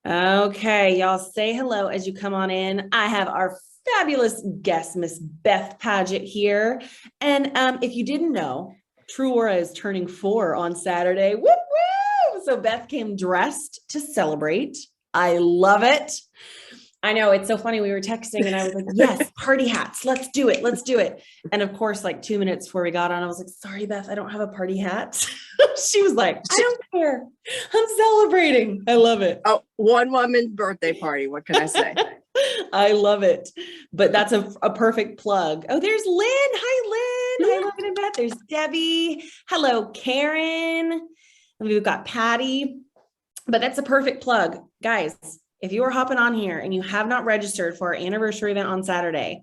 Okay, y'all say hello as you come on in. I have our fabulous guest, Miss Beth Padgett here. And if you didn't know, True Aura is turning 4 on Saturday. Woo woo! So Beth came dressed to celebrate. I love it. I know, it's so funny. We were texting and I was like, yes, party hats. Let's do it. Let's do it. And of course, like 2 minutes before we got on, I was like, sorry, Beth, I don't have a party hat. She was like, I don't care. I'm celebrating. I love it. Oh, one woman's birthday party. What can I say? I love it. But that's a perfect plug. Oh, there's Lynn. Hi, Lynn. Hi, Logan and Beth. There's Debbie. Hello, Karen. And we've got Patty. But that's a perfect plug. Guys, if you are hopping on here and you have not registered for our anniversary event on Saturday,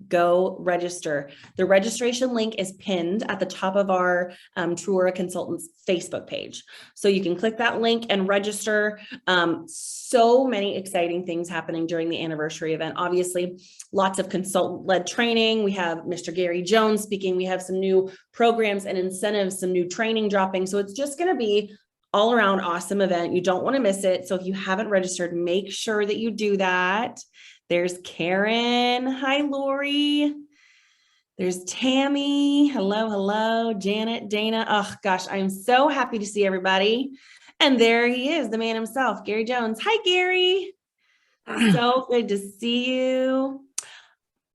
go register. The registration link is pinned at the top of our True Aura Consultants Facebook page. So you can click that link and register. So many exciting things happening during the anniversary event. Obviously, lots of consultant-led training. We have Mr. Gary Jones speaking. We have some new programs and incentives, some new training dropping. So it's just going to be all around awesome event. You don't want to miss it. So if you haven't registered, make sure that you do that. There's Karen. Hi, Lori. There's Tammy. Hello, hello. Janet, Dana. Oh gosh, I'm so happy to see everybody. And there he is, the man himself, Gary Jones. Hi, Gary. So good to see you.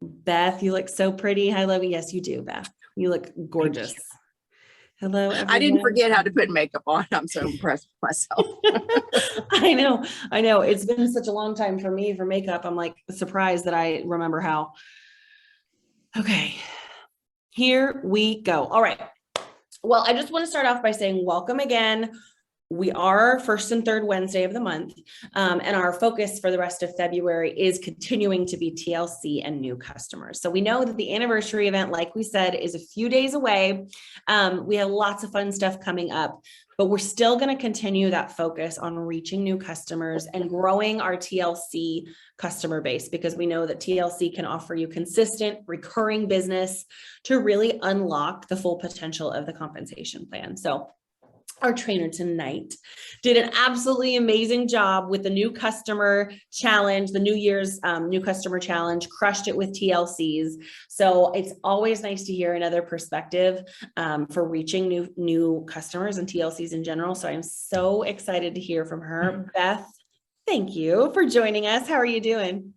Beth, you look so pretty. Hi, Lovey. Yes, you do, Beth. You look gorgeous. Hello, everyone. I didn't forget how to put makeup on. I'm so impressed with myself. I know. It's been such a long time for me for makeup. I'm like surprised that I remember how. Okay, here we go. All right. Well, I just want to start off by saying welcome again. We are first and third Wednesday of the month, and our focus for the rest of February is continuing to be TLC and new customers. So we know that the anniversary event, like we said, is a few days away. We have lots of fun stuff coming up, but we're still going to continue that focus on reaching new customers and growing our TLC customer base, because we know that TLC can offer you consistent, recurring business to really unlock the full potential of the compensation plan. So our trainer tonight did an absolutely amazing job with the new customer challenge, the New Year's new customer challenge, crushed it with TLCs. So it's always nice to hear another perspective for reaching new customers and TLCs in general. So I'm so excited to hear from her. Beth, thank you for joining us. How are you doing?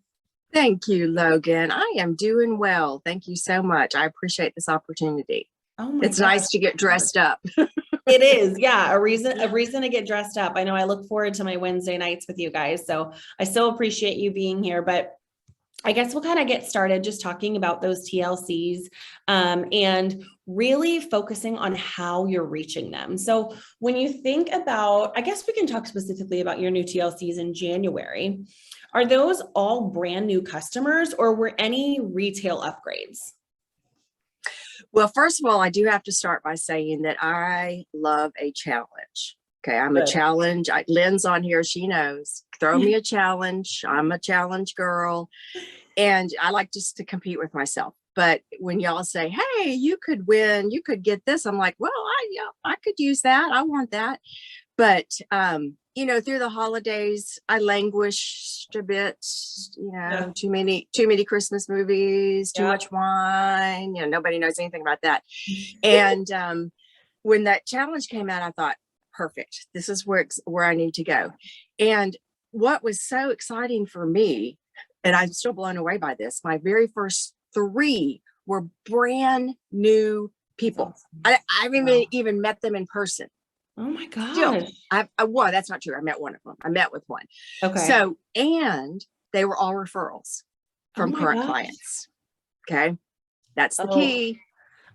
Thank you, Logan. I am doing well. Thank you so much. I appreciate this opportunity. Oh my It's nice to get dressed up. It is. Yeah. A reason to get dressed up. I know I look forward to my Wednesday nights with you guys. So I so appreciate you being here, but I guess we'll kind of get started just talking about those TLCs and really focusing on how you're reaching them. So when you think about, I guess we can talk specifically about your new TLCs in January. Are those all brand new customers or were any retail upgrades? Well, first of all, I do have to start by saying that I love a challenge. Okay, I'm a challenge. Lynn's on here. She knows. Throw me a challenge. I'm a challenge girl. And I like just to compete with myself. But when y'all say, hey, you could win, you could get this, I'm like, well, I could use that. I want that. But, through the holidays, I languished a bit, too many Christmas movies, too much wine, nobody knows anything about that. And when that challenge came out, I thought, perfect, this is where I need to go. And what was so exciting for me, and I'm still blown away by this, my very first 3 were brand new people. I haven't even met them in person. Oh my gosh. Still, well, that's not true. I met one of them. I met with one. Okay. So, and they were all referrals from current clients. Okay. That's the key.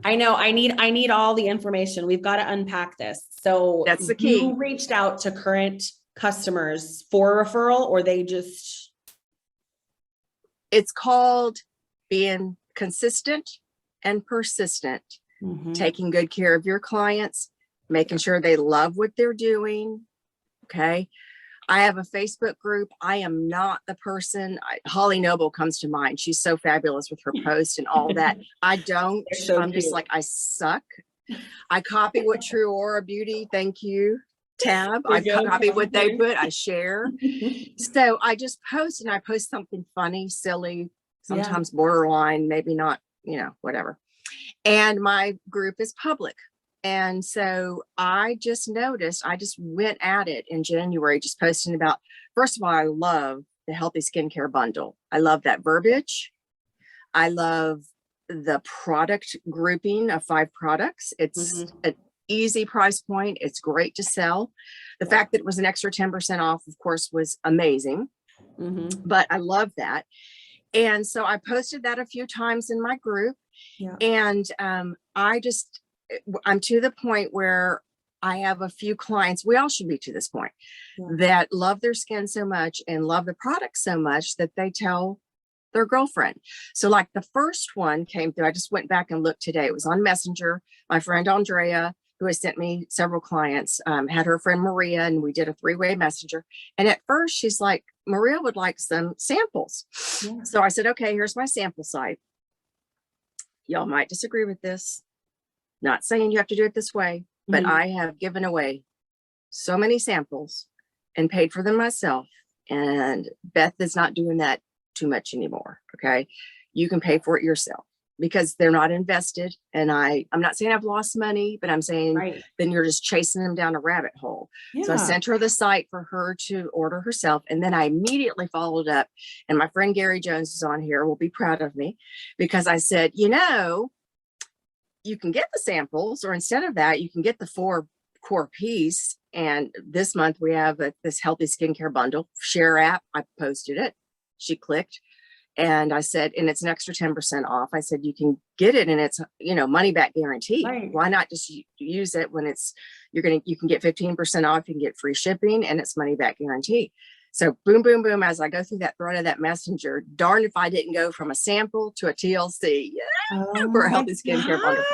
I know. I need all the information. We've got to unpack this. So that's the key. You reached out to current customers for a referral, or they just... It's called being consistent and persistent, taking good care of your clients, making sure they love what they're doing. Okay. I have a Facebook group. I am not the person. Holly Noble comes to mind. She's so fabulous with her posts and all that. I don't. I'm just like, I suck. I copy what True Aura Beauty, thank you, tab. I copy what they put, I share. So I just post, and I post something funny, silly, sometimes borderline, maybe not, whatever. And my group is public. And so I just noticed, I just went at it in January, just posting about, first of all, I love the healthy skincare bundle. I love that verbiage. I love the product grouping of 5 products. It's an easy price point. It's great to sell. The fact that it was an extra 10% off, of course, was amazing. But I love that. And so I posted that a few times in my group. And I'm to the point where I have a few clients, we all should be to this point, that love their skin so much and love the product so much that they tell their girlfriend. So like the first one came through, I just went back and looked today. It was on Messenger. My friend Andrea, who has sent me several clients, had her friend Maria, and we did a 3-way messenger. And at first she's like, Maria would like some samples. So I said, okay, here's my sample site. Y'all might disagree with this. Not saying you have to do it this way, but I have given away so many samples and paid for them myself. And Beth is not doing that too much anymore. Okay. You can pay for it yourself because they're not invested. And I'm not saying I've lost money, but I'm saying then you're just chasing them down a rabbit hole. So I sent her the site for her to order herself. And then I immediately followed up, and my friend Gary Jones is on here, will be proud of me, because I said, you can get the samples, or instead of that, you can get the 4 core piece. And this month we have this healthy skincare bundle share app. I posted it. She clicked, and I said, and it's an extra 10% off. I said, you can get it, and it's, money back guarantee. Why not just use it when you can get 15% off, you can get free shipping, and it's money back guarantee. So boom, boom, boom, as I go through that thread of that messenger, darn if I didn't go from a sample to a TLC for a healthy skincare bundle.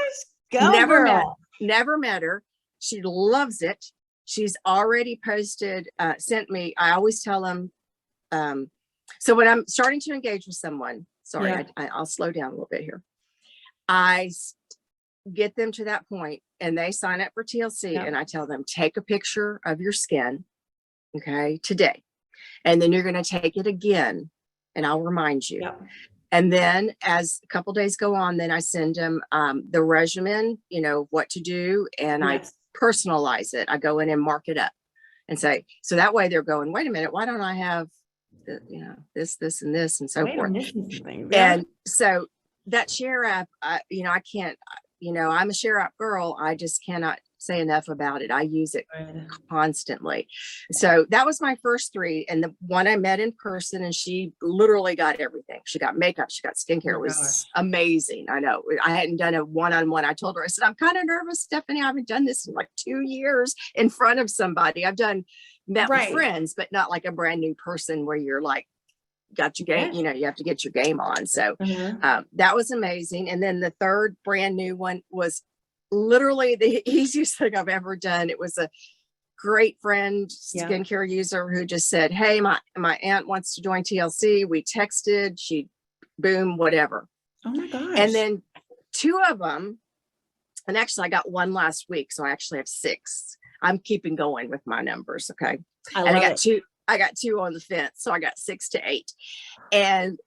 Never met her. She loves it. She's already posted, sent me, I always tell them, so when I'm starting to engage with someone, sorry, I'll slow down a little bit here. I get them to that point and they sign up for TLC, and I tell them, take a picture of your skin, okay, today. And then you're going to take it again, and I'll remind you. And then as a couple days go on, then I send them the regimen, what to do. And I personalize it. I go in and mark it up and say, so that way they're going, wait a minute, why don't I have this, and this, and so forth. And so that share app, I can't, I'm a share app girl. I just cannot say enough about it. I use it constantly. So that was my first 3. And the one I met in person, and she literally got everything. She got makeup, she got skincare. It was amazing. I know I hadn't done a one-on-one. I told her, I said, I'm kind of nervous, Stephanie. I haven't done this in like 2 years in front of somebody. I've met with friends, but not like a brand new person where you're like, got your game, you have to get your game on. So that was amazing. And then the third brand new one was literally the easiest thing I've ever done. It was a great friend, skincare user, who just said, hey, my aunt wants to join TLC. We texted, she boom, whatever. Oh my gosh. And then 2 of them, and actually I got 1 last week, so I actually have 6. I'm keeping going with my numbers. Okay. I got 2 on the fence. So I got 6 to 8. And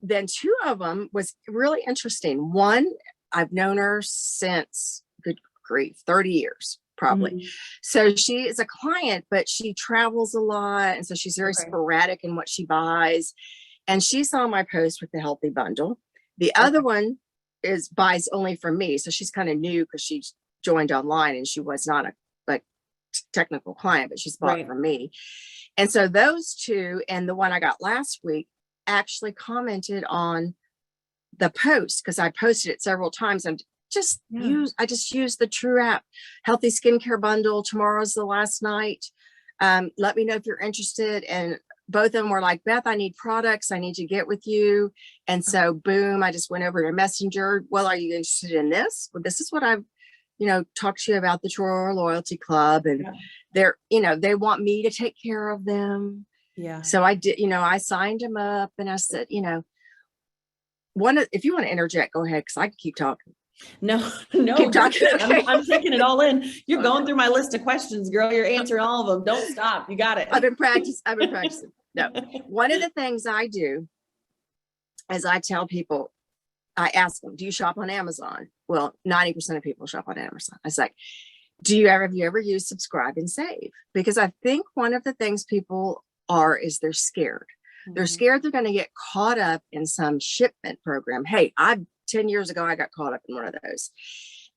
then 2 of them was really interesting. One, I've known her since, good grief, 30 years, probably. So she is a client, but she travels a lot. And so she's very sporadic in what she buys. And she saw my post with the healthy bundle. The other one buys only from me. So she's kind of new because she joined online, and she was not a technical client, but she's bought from me. And so those 2, and the one I got last week, actually commented on the post, because I posted it several times. I just used the True app healthy skincare bundle. Tomorrow's the last night. Let me know if you're interested. And both of them were like, Beth, I need products. I need to get with you. And so boom, I just went over to Messenger. Well, are you interested in this? Well, this is what I've talk to you about, the True Loyalty Club, and they're, they want me to take care of them. So I did, I signed them up, and I said, if you want to interject, go ahead, because I can keep talking. No, no, Keep talking. Okay. I'm taking it all in. You're going through my list of questions, girl. You're answering all of them. Don't stop. You got it. I've been practicing. No, one of the things I do is I tell people, I ask them, do you shop on Amazon? Well, 90% of people shop on Amazon. I say, have you ever used subscribe and save? Because I think one of the things people is they're scared. They're scared they're going to get caught up in some shipment program. Hey, 10 years ago, I got caught up in one of those.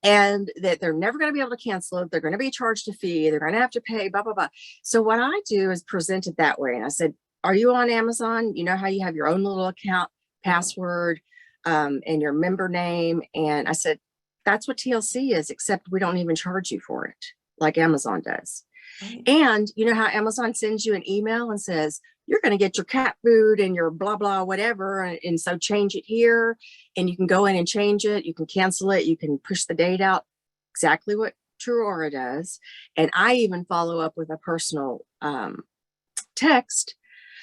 And that they're never going to be able to cancel it. They're going to be charged a fee. They're going to have to pay, blah, blah, blah. So what I do is present it that way. And I said, are you on Amazon? You know how you have your own little account, password, and your member name. And I said, that's what TLC is, except we don't even charge you for it like Amazon does. Right. And you know how Amazon sends you an email and says, you're going to get your cat food and your blah, blah, whatever. And so change it here, and you can go in and change it. You can cancel it. You can push the date out, exactly what Truora does. And I even follow up with a personal text.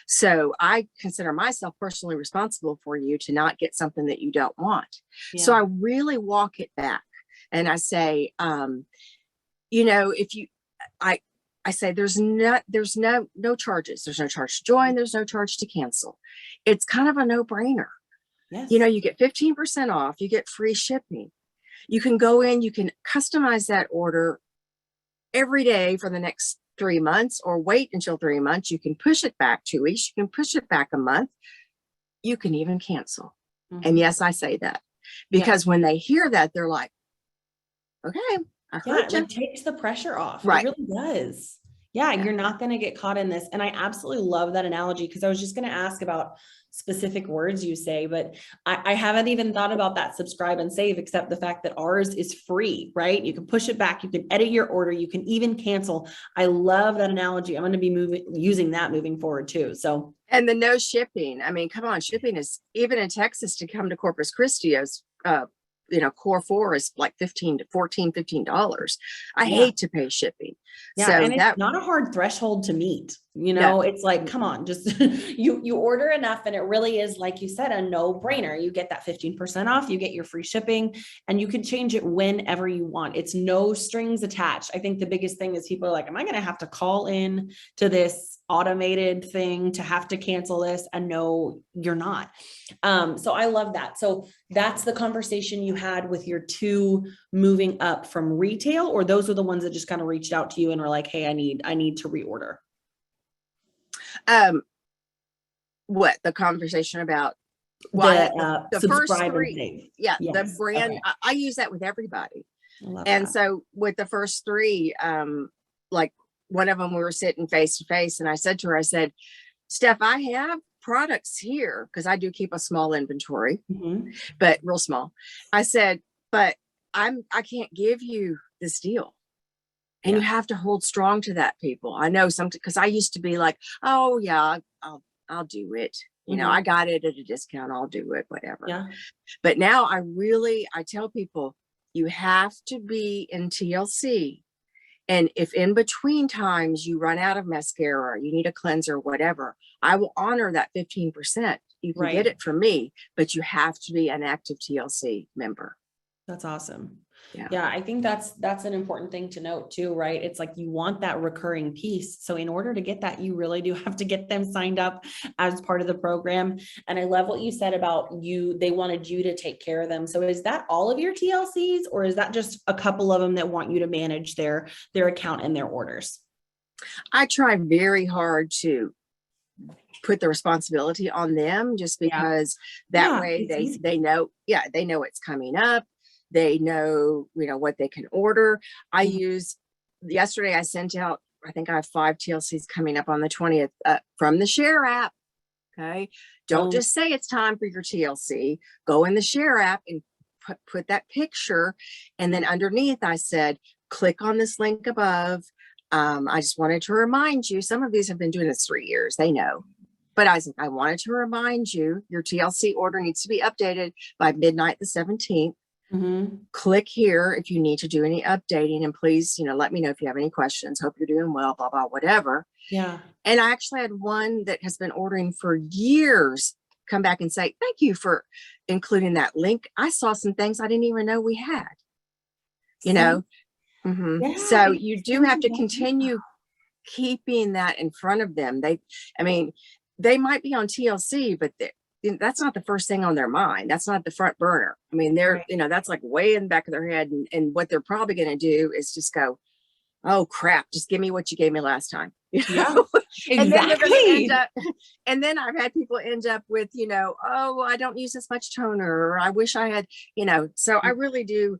So I consider myself personally responsible for you to not get something that you don't want. Yeah. So I really walk it back and I say, I say there's no charges. There's no charge to join. There's no charge to cancel. It's kind of a no-brainer. Yes. You get 15% off. You get free shipping. You can go in. You can customize that order every day for the next 3 months, or wait until 3 months. You can push it back 2 weeks. You can push it back a month. You can even cancel. And yes, I say that because when they hear that, they're like, okay, I heard you. It takes the pressure off. Right. It really does. Yeah, you're not going to get caught in this. And I absolutely love that analogy, because I was just going to ask about specific words you say, but I haven't even thought about that subscribe and save, except the fact that ours is free, right? You can push it back. You can edit your order. You can even cancel. I love that analogy. I'm going to be using that moving forward too. So, and the no shipping. I mean, come on, shipping is, even in Texas, to come to Corpus Christi is, core 4 is like $15. I hate to pay shipping. Yeah, so and it's not a hard threshold to meet. It's like, come on, just you order enough, and it really is, like you said, a no-brainer. You get that 15% off, you get your free shipping, and you can change it whenever you want. It's no strings attached. I think the biggest thing is people are like, am I going to have to call in to this automated thing to have to cancel this? And no, you're not. So I love that. So that's the conversation you had with your 2 moving up from retail, or those are the ones that just kind of reached out to you and were like, hey, I need to reorder. What the conversation about? The first 3, yes. The brand. Okay. I use that with everybody. And so with the first 3, like one of them, we were sitting face to face, and I said to her, Steph, I have products here, because I do keep a small inventory, but real small. I said, but I can't give you this deal. And you have to hold strong to that, people. I know because I used to be like, oh yeah, I'll do it. I got it at a discount. I'll do it, whatever. Yeah. But now I tell people, you have to be in TLC. And if in between times you run out of mascara, you need a cleanser, whatever, I will honor that 15%. You can get it from me, but you have to be an active TLC member. That's awesome. Yeah. I think that's an important thing to note too, right? It's like, you want that recurring piece. So in order to get that, you really do have to get them signed up as part of the program. And I love what you said about they wanted you to take care of them. So is that all of your TLCs, or is that just a couple of them that want you to manage their account and their orders? I try very hard to put the responsibility on them, just because that way they know it's coming up. They know, what they can order. Yesterday I sent out, I think I have 5 TLCs coming up on the 20th from the Share app. Okay. Don't just say it's time for your TLC. Go in the Share app and put that picture. And then underneath I said, click on this link above. I just wanted to remind you, some of these have been doing this 3 years. They know. But I wanted to remind you, your TLC order needs to be updated by midnight the 17th. Click here if you need to do any updating, and please, let me know if you have any questions. Hope you're doing well, blah, blah, whatever. Yeah. And I actually had one that has been ordering for years, come back and say, thank you for including that link. I saw some things I didn't even know we had, you know? Yeah, So you do have to continue keeping that in front of them. They might be on TLC, but that's not the first thing on their mind. That's not the front burner. I mean, they're, right. that's like way in the back of their head. And what they're probably going to do is just go, oh crap, just give me what you gave me last time. Yeah, And then they're going to exactly. end up, and then I've had people end up with, oh, I don't use as much toner, or I wish I had, so I really do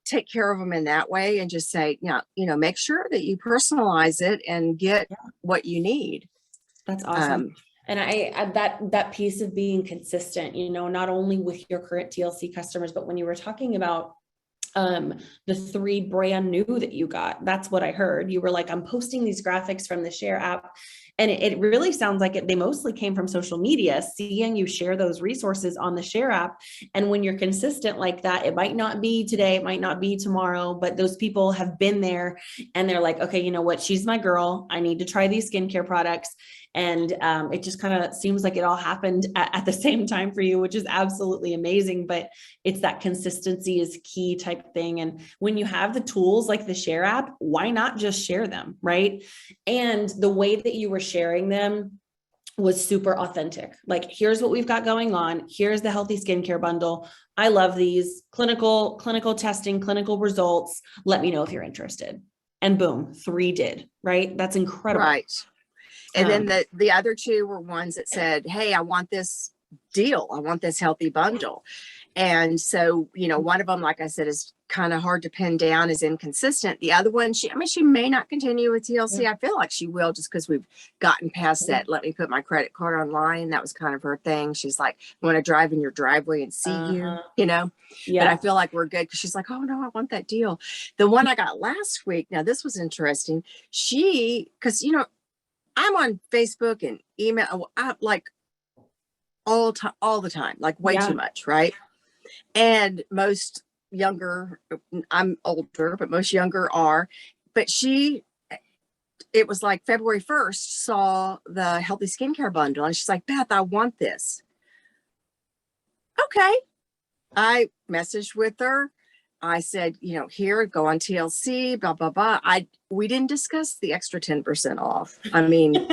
take care of them in that way, and just say, make sure that you personalize it and get what you need. That's awesome. And I that piece of being consistent, not only with your current TLC customers, but when you were talking about the 3 brand new that you got, that's what I heard. You were like, I'm posting these graphics from the Share app. And it really sounds like they mostly came from social media, seeing you share those resources on the Share app. And when you're consistent like that, it might not be today, it might not be tomorrow, but those people have been there and they're like, okay, you know what? She's my girl. I need to try these skincare products. And it just kind of seems like it all happened at the same time for you, which is absolutely amazing. But it's that consistency is key type thing. And when you have the tools like the Share app, why not just share them, right? And the way that you were sharing them was super authentic. Like, here's what we've got going on. Here's the healthy skincare bundle. I love these clinical testing, clinical results. Let me know if you're interested. And boom, 3 did, right? That's incredible. Right. And then the other 2 were ones that said, hey, I want this deal. I want this healthy bundle. And so, one of them, like I said, is kind of hard to pin down, is inconsistent. The other one, she may not continue with TLC. I feel like she will, just because we've gotten past that. Let me put my credit card online. That was kind of her thing. She's like, I want to drive in your driveway and see you, Yeah. But I feel like we're good, because she's like, oh no, I want that deal. The one I got last week, now this was interesting. Because, I'm on Facebook and email, like all the time, like way too much, right? And most younger, I'm older, but most younger are. But it was like February 1st, saw the healthy skincare bundle, and she's like, Beth, I want this. Okay. I messaged with her. I said, here, go on TLC, blah, blah, blah. We didn't discuss the extra 10% off. I mean,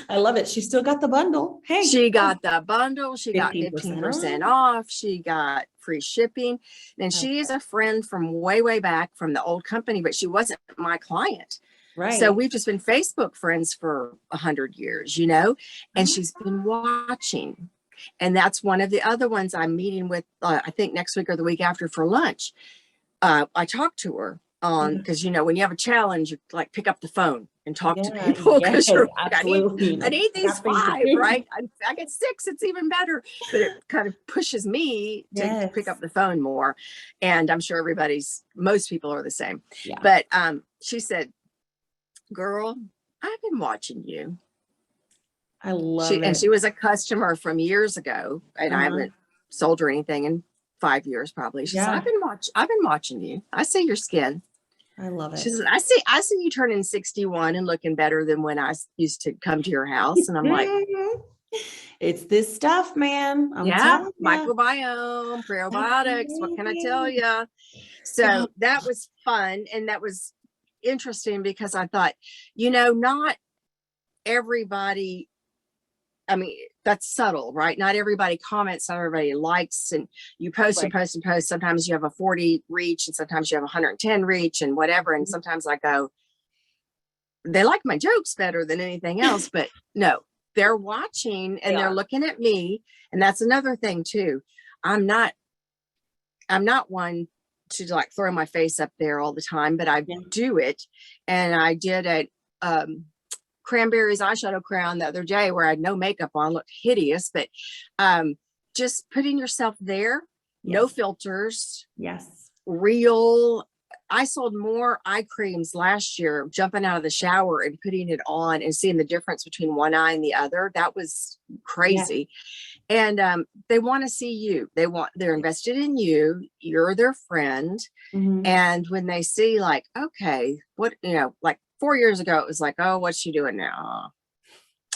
I love it. She still got the bundle. Hey, she got the bundle. She got 15% 15% off. She got free shipping. And she is a friend from way, way back from the old company, but she wasn't my client. Right. So we've just been Facebook friends for 100 years, and she's been watching. And that's one of the other ones I'm meeting with, I think next week or the week after, for lunch. I talked to her on, because, when you have a challenge, you like pick up the phone and talk to people, because I need these 5, right? I get 6, it's even better. But it kind of pushes me to pick up the phone more. And I'm sure most people are the same. Yeah. But she said, girl, I've been watching you. I love it. And she was a customer from years ago, and I haven't sold her anything in 5 years probably. She said, I've been watching you. I see your skin. I love it. She said, I see you turning 61 and looking better than when I used to come to your house. And I'm like, it's this stuff, man. Microbiome, probiotics. What can I tell you? So that was fun. And that was interesting, because I thought, not everybody, that's subtle, right? Not everybody comments, not everybody likes, and you post and post and post. Sometimes you have a 40 reach, and sometimes you have 110 reach, and whatever. And sometimes I go, they like my jokes better than anything else, but no, they're watching and they're looking at me. And that's another thing too. I'm not one to like throw my face up there all the time, but I do it. And I did a cranberries eyeshadow crown the other day, where I had no makeup on, looked hideous, but just putting yourself there, no filters, real. I sold more eye creams last year, jumping out of the shower and putting it on and seeing the difference between one eye and the other. That was crazy. And they want to see you. They're invested in you. You're their friend. And when they see, like, okay, what, like 4 years ago, it was like, oh, what's she doing now?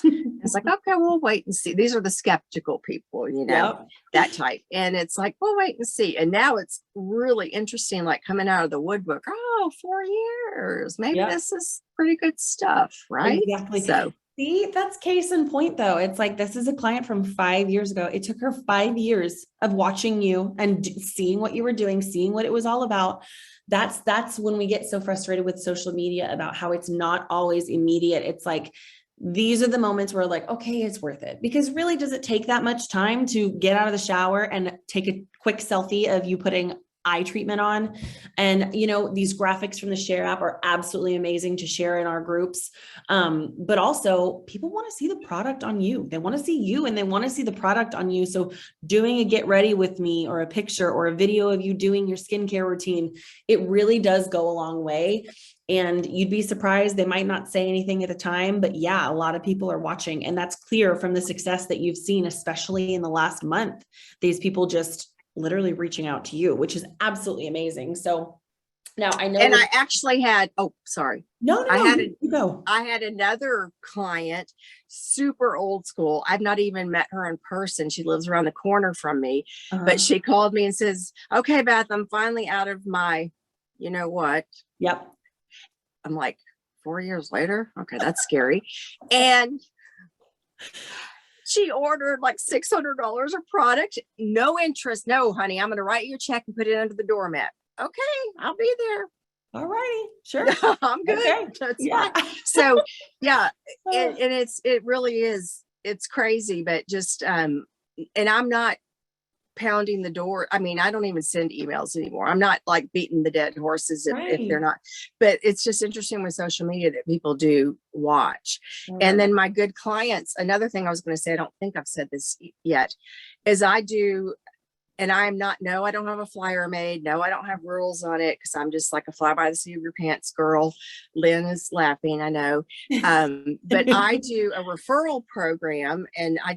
It's like, okay, we'll wait and see. These are the skeptical people, Yep. that type. And it's like, we'll wait and see. And now it's really interesting, like coming out of the woodwork. Oh, 4 years. Maybe Yep. this is pretty good stuff, right? Exactly. So See, that's case in point, though. It's like, this is a client from 5 years ago. It took her 5 years of watching you and seeing what you were doing, seeing what it was all about. That's when we get so frustrated with social media about how it's not always immediate. It's like, these are the moments where like, okay, it's worth it. Because really, does it take that much time to get out of the shower and take a quick selfie of you putting eye treatment on? And, these graphics from the Share app are absolutely amazing to share in our groups. But also, people want to see the product on you. They want to see you and they want to see the product on you. So doing a get ready with me or a picture or a video of you doing your skincare routine, it really does go a long way. And you'd be surprised, they might not say anything at the time, but yeah, a lot of people are watching. And that's clear from the success that you've seen, especially in the last month. These people just literally reaching out to you, which is absolutely amazing. So now I know. And I actually had, sorry. No, I had another client, super old school. I've not even met her in person. She lives around the corner from me, but she called me and says, okay, Beth, I'm finally out of my, you know what? Yep. I'm like, 4 years later? Okay, that's scary. And she ordered like $600 of product. No interest. No, honey, I'm going to write you a check and put it under the doormat. Okay, I'll be there. All righty. Sure. I'm good. Okay. That's fine. So yeah, and it really is, it's crazy, but just, and I'm not pounding the door. I mean, I don't even send emails anymore. I'm not like beating the dead horses if they're not, but it's just interesting with social media that people do watch. And then my good clients, another thing I was going to say, I don't think I've said this yet, is I do, and I don't have a flyer made. No, I don't have rules on it because I'm just like a fly by the seat of your pants girl. Lynn is laughing, I know. But I do a referral program, and I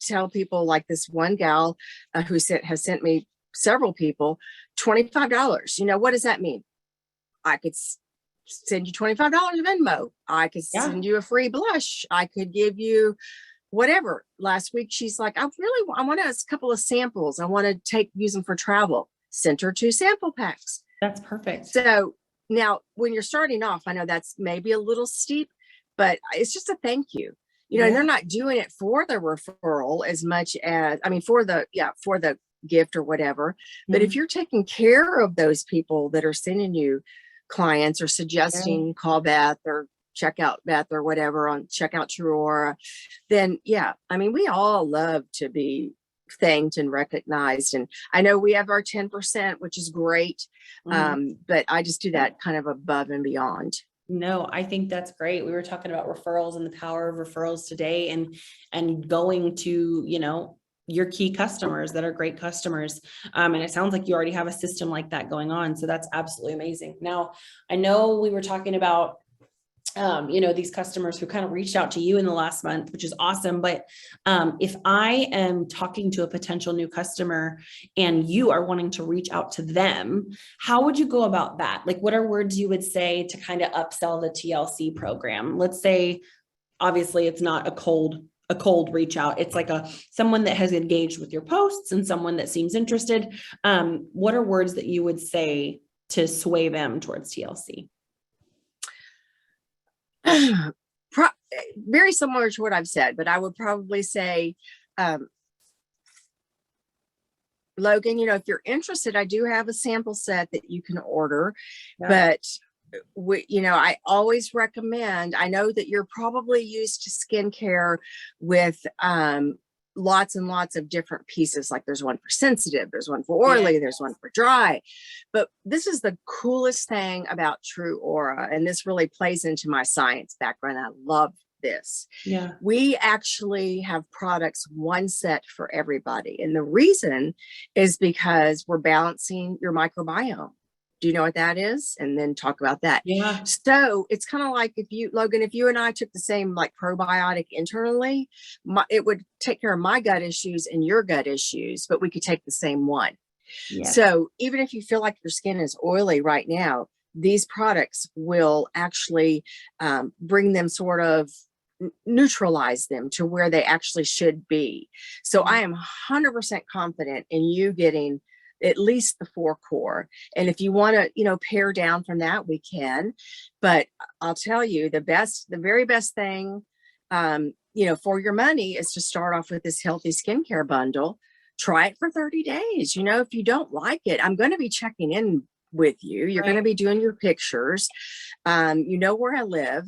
tell people, like this one gal who has sent me several people $25. What does that mean? I could send you $25 of Venmo. I could send you a free blush. I could give you whatever. Last week, she's like, I want a couple of samples. I want to use them for travel. Sent her 2 sample packs. That's perfect. So now when you're starting off, I know that's maybe a little steep, but it's just a thank you. And they're not doing it for the referral as much as, for the gift or whatever. But if you're taking care of those people that are sending you clients or suggesting call Beth or check out Beth or whatever, check out True Aura, then we all love to be thanked and recognized. And I know we have our 10%, which is great. But I just do that kind of above and beyond. No, I think that's great. We were talking about referrals and the power of referrals today, and going to, your key customers that are great customers. And it sounds like you already have a system like that going on. So that's absolutely amazing. Now, I know we were talking about, these customers who kind of reached out to you in the last month, which is awesome. But if I am talking to a potential new customer and you are wanting to reach out to them, how would you go about that? Like, what are words you would say to kind of upsell the TLC program? Let's say, obviously it's not a cold reach out. It's like someone that has engaged with your posts and someone that seems interested. What are words that you would say to sway them towards TLC? Very similar to what I've said, but I would probably say, Logan, if you're interested, I do have a sample set that you can order, but I always recommend, I know that you're probably used to skincare with, lots and lots of different pieces. Like there's one for sensitive, there's one for oily, there's one for dry. But this is the coolest thing about True Aura. And this really plays into my science background. I love this. Yeah. We actually have products, one set for everybody. And the reason is because we're balancing your microbiome. Do you know what that is? And then talk about that. Yeah. So it's kind of like Logan, if you and I took the same like probiotic internally, it would take care of my gut issues and your gut issues, but we could take the same one. Yes. So even if you feel like your skin is oily right now, these products will actually bring them sort of neutralize them to where they actually should be. So I am 100% confident in you getting at least the 4 core. And if you want to, pare down from that, we can. But I'll tell you, the very best thing, for your money is to start off with this healthy skincare bundle. Try it for 30 days. If you don't like it, I'm going to be checking in with you. You're going to be doing your pictures. Where I live.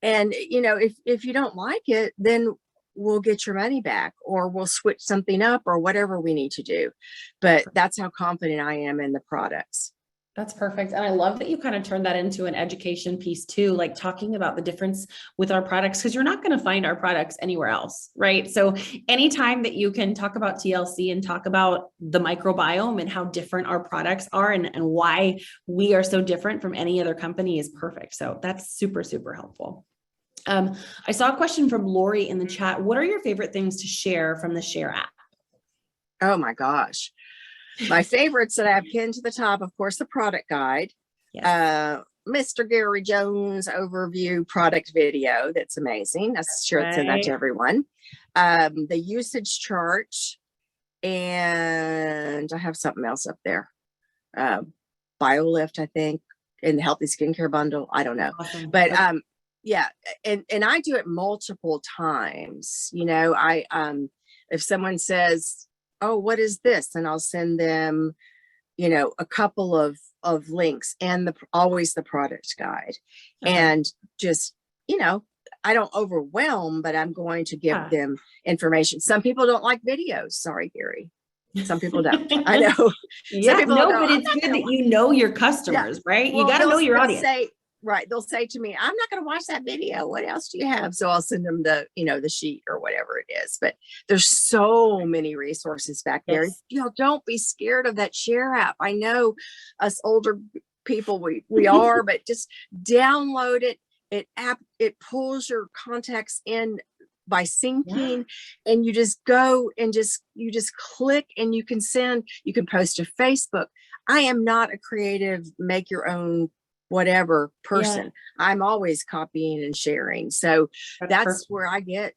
And, if you don't like it, then we'll get your money back, or we'll switch something up, or whatever we need to do. But that's how confident I am in the products. That's perfect. And I love that you kind of turned that into an education piece too, like talking about the difference with our products, because you're not going to find our products anywhere else, right? So anytime that you can talk about TLC and talk about the microbiome and how different our products are and why we are so different from any other company is perfect. So that's super, super helpful. I saw a question from Lori in the chat. What are your favorite things to share from the Share app? Oh my gosh. My favorites that I have pinned to the top, of course, the product guide, Mr. Gary Jones overview product video. That's amazing. I should send that to everyone. The usage chart, and I have something else up there. BioLift, I think, in the healthy skincare bundle. I don't know. Awesome. But yeah, and I do it multiple times. If someone says, oh, what is this? And I'll send them, a couple of links, and always the product guide. And just, I don't overwhelm, but I'm going to give them information. Some people don't like videos. Sorry, Gary. Some people don't. I know. But it's good that you know your customers, right? Well, you got to know your audience. They'll say to me, I'm not going to watch that video. What else do you have? So I'll send them the sheet or whatever it is. But there's so many resources back there. Don't be scared of that Share app. I know us older people, we are, but just download it. It pulls your contacts in by syncing, and you just go and you just click, and you can post to Facebook. I am not a creative, make your own whatever person. I'm always copying and sharing. So that's where I get,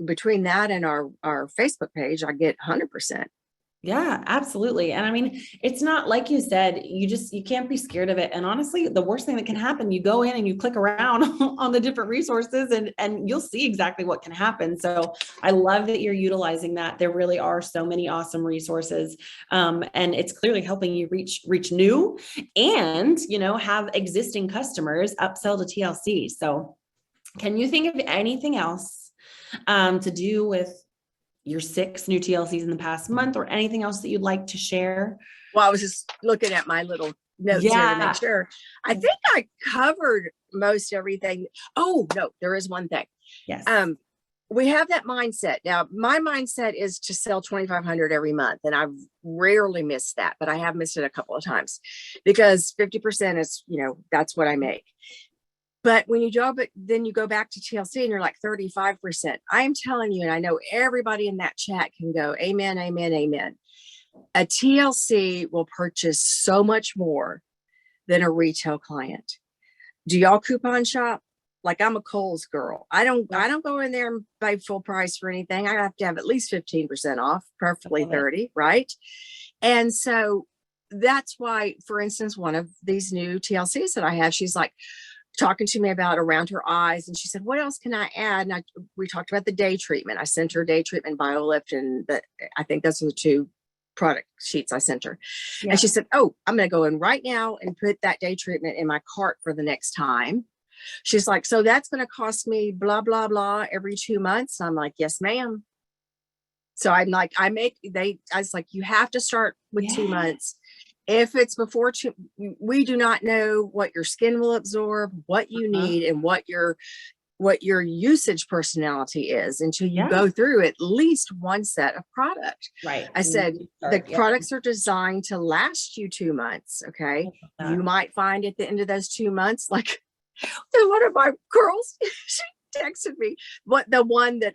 between that and our Facebook page, I get 100%. Yeah, absolutely. And I mean, it's not like you said, you can't be scared of it. And honestly, the worst thing that can happen, you go in and you click around on the different resources, and you'll see exactly what can happen. So I love that you're utilizing that. There really are so many awesome resources. And it's clearly helping you reach new and, have existing customers upsell to TLC. So can you think of anything else to do with your 6 new TLCs in the past month, or anything else that you'd like to share? Well, I was just looking at my little notes here to make sure. I think I covered most everything. Oh, no, there is one thing. Yes. We have that mindset. Now, my mindset is to sell 2,500 every month, and I've rarely missed that, but I have missed it a couple of times because 50% is, that's what I make. But when you then you go back to TLC and you're like 35%. I'm telling you, and I know everybody in that chat can go, amen, amen, amen. A TLC will purchase so much more than a retail client. Do y'all coupon shop? Like, I'm a Kohl's girl. I don't go in there and pay full price for anything. I have to have at least 15% off, preferably 30, right? And so that's why, for instance, one of these new TLCs that I have, she's like, talking to me about around her eyes, and she said, what else can I add? And we talked about the day treatment. I sent her day treatment, BioLift, and I think those are the 2 product sheets I sent her. And she said, oh, I'm going to go in right now and put that day treatment in my cart for the next time. She's like, so that's going to cost me blah, blah, blah every 2 months. I'm like, yes, ma'am. So I'm like, I was like, you have to start with 2 months. If it's before we do not know what your skin will absorb, what you need, and what your usage personality is until you go through at least one set of product. Right. I said the products are designed to last you 2 months. Okay. You might find at the end of those 2 months, like one of my girls, she texted me the one that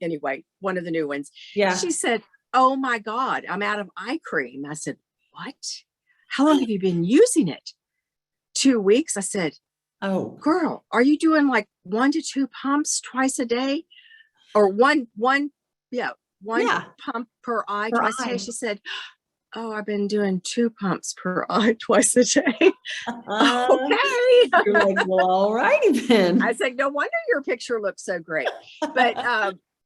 anyway, one of the new ones. Yeah. She said, oh my God, I'm out of eye cream. I said, what? How long have you been using it? 2 weeks. I said, Oh, girl, are you doing like 1 to 2 pumps twice a day? Or one yeah. pump per eye Per twice a day? eye. She said, oh, I've been doing 2 pumps per eye twice a day. Okay. You're like, well, all righty then. I said, no wonder your picture looks so great. But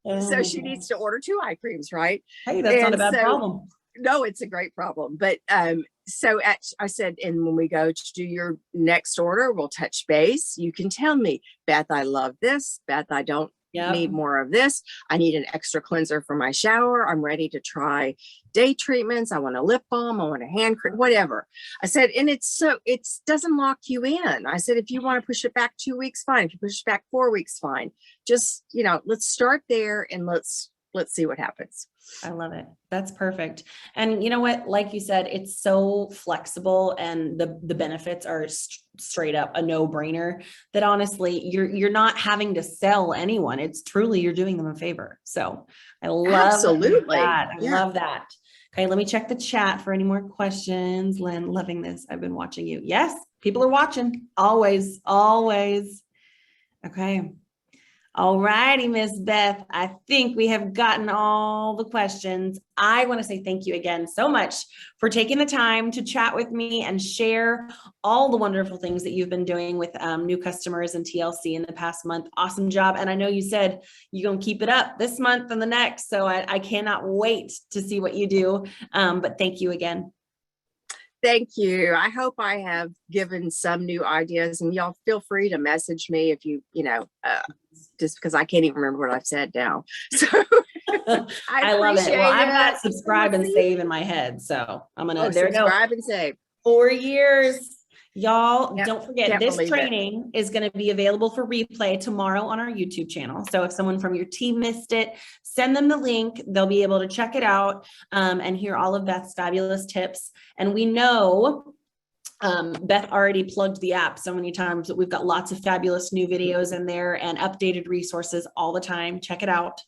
Oh so my she needs gosh. to order 2 eye creams, right? Hey, that's not a And bad so, problem. no, it's a great problem. But so I said, and when we go to do your next order, we'll touch base. You can tell me, Beth, I love this. Beth, I don't need more of this. I need an extra cleanser for my shower. I'm ready to try day treatments. I want a lip balm. I want a hand cream, whatever. I said, and it doesn't lock you in. I said, if you want to push it back 2 weeks, fine. If you push it back 4 weeks, fine. Just, let's start there and let's see what happens. I love it. That's perfect. And you know what, like you said, it's so flexible and the benefits are straight up a no-brainer that honestly, you're not having to sell anyone. It's truly, you're doing them a favor. So I love Absolutely. that. I Yeah. love that. Okay. Let me check the chat for any more questions. Lynn, loving this. I've been watching you. Yes. People are watching. Always, always. Okay. All righty, Miss Beth. I think we have gotten all the questions. I want to say thank you again so much for taking the time to chat with me and share all the wonderful things that you've been doing with new customers and TLC in the past month. Awesome job. And I know you said you're going to keep it up this month and the next. So I cannot wait to see what you do. But thank you again. Thank you. I hope I have given some new ideas, and y'all feel free to message me if just because I can't even remember what I've said now. So I love it. Well, I've got subscribe and save in my head. So I'm going to, subscribe and save. 4 years. Y'all, Yep, don't forget, this training is going to be available for replay tomorrow on our YouTube channel. So if someone from your team missed it, send them the link. They'll be able to check it out and hear all of Beth's fabulous tips. And we know Beth already plugged the app so many times that we've got lots of fabulous new videos in there and updated resources all the time. Check it out.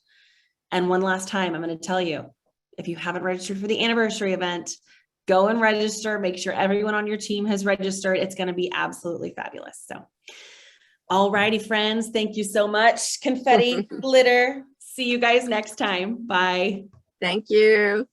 And one last time, I'm going to tell you, if you haven't registered for the anniversary event, go and register. Make sure everyone on your team has registered. It's going to be absolutely fabulous. So, all righty, friends. Thank you so much. Confetti, glitter. See you guys next time. Bye. Thank you.